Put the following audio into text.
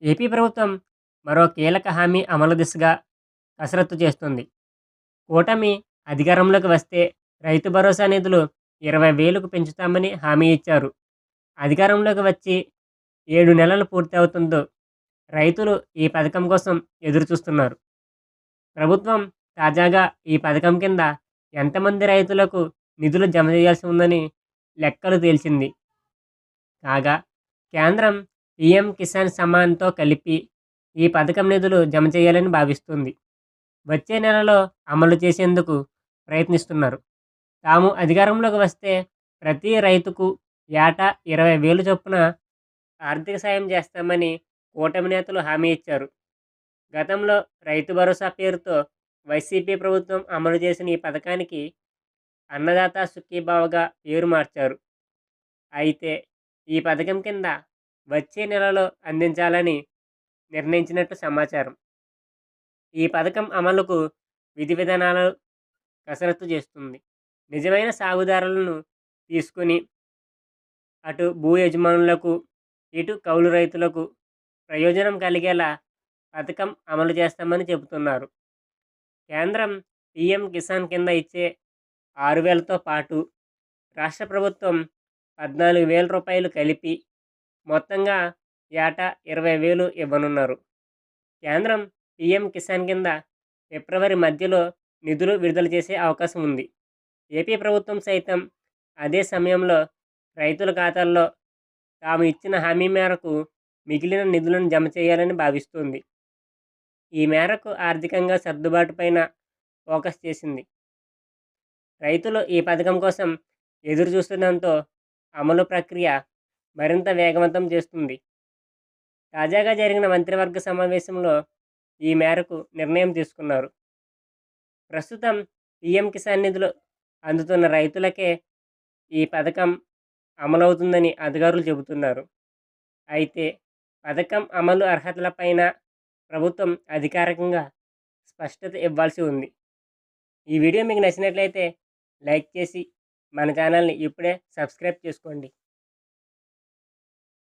AP ప్రభుత్వం మరో కీలక హామీ అమలు దిశగా కసరత్తు చేస్తుంది. కూటమి అధికారంలోకి వస్తే రైతు భరోసా నిధులు 20,000కు పెంచుతామని హామీ ఇచ్చారు. అధికారంలోకి వచ్చి 7 నెలలు పూర్తవుతుందో రైతులు ఈ పథకం కోసం ఎదురుచూస్తున్నారు. ప్రభుత్వం తాజాగా ఈ పథకం కింద ఎంతమంది రైతులకు నిధులు జమ చేయాల్సి ఉందని లెక్కలు తేల్చింది. కాగా కేంద్రం పీఎం కిసాన్ సమ్మాన్‌తో కలిపి ఈ పథకం నిధులు జమ చేయాలని భావిస్తుంది. వచ్చే నెలలో అమలు చేసేందుకు ప్రయత్నిస్తున్నారు. తాము అధికారంలోకి వస్తే ప్రతి రైతుకు ఏటా 20,000 చొప్పున ఆర్థిక సాయం చేస్తామని కూటమి నేతలు హామీ ఇచ్చారు. గతంలో రైతు భరోసా పేరుతో వైసీపీ ప్రభుత్వం అమలు చేసిన ఈ పథకానికి అన్నదాత సుఖీభావగా పేరు మార్చారు. అయితే ఈ పథకం కింద వచ్చే నెలలో అందించాలని నిర్ణయించినట్లు సమాచారం. ఈ పథకం అమలుకు విధి విధానాలు కసరత్తు చేస్తుంది. నిజమైన సాగుదారులను తీసుకుని అటు భూ యజమానులకు, ఇటు కౌలు రైతులకు ప్రయోజనం కలిగేలా పథకం అమలు చేస్తామని చెబుతున్నారు. కేంద్రం పీఎం కిసాన్ కింద ఇచ్చే 6,000తో పాటు రాష్ట్ర ప్రభుత్వం 14,000 రూపాయలు కలిపి మొత్తంగా ఏటా 20,000 ఇవ్వనున్నారు. కేంద్రం పీఎం కిసాన్ కింద ఫిబ్రవరి మధ్యలో నిధులు విడుదల చేసే అవకాశం ఉంది. ఏపీ ప్రభుత్వం సైతం అదే సమయంలో రైతుల ఖాతాల్లో తాము ఇచ్చిన హామీ మేరకు మిగిలిన నిధులను జమ చేయాలని భావిస్తోంది. ఈ మేరకు ఆర్థికంగా సర్దుబాటుపైన ఫోకస్ చేసింది. రైతులు ఈ పథకం కోసం ఎదురు చూస్తుండటంతో అమలు ప్రక్రియ మరింత వేగవంతం చేస్తుంది. తాజాగా జరిగిన మంత్రివర్గ సమావేశంలో ఈ మేరకు నిర్ణయం తీసుకున్నారు. ప్రస్తుతం పీఎం కిసాన్ నిధులు అందుతున్న రైతులకే ఈ పథకం అమలవుతుందని అధికారులు చెబుతున్నారు. అయితే పథకం అమలు అర్హతలపైన ప్రభుత్వం అధికారికంగా స్పష్టత ఇవ్వాల్సి ఉంది. ఈ వీడియో మీకు నచ్చినట్లయితే లైక్ చేసి మన ఛానల్ని ఇప్పుడే సబ్స్క్రైబ్ చేసుకోండి.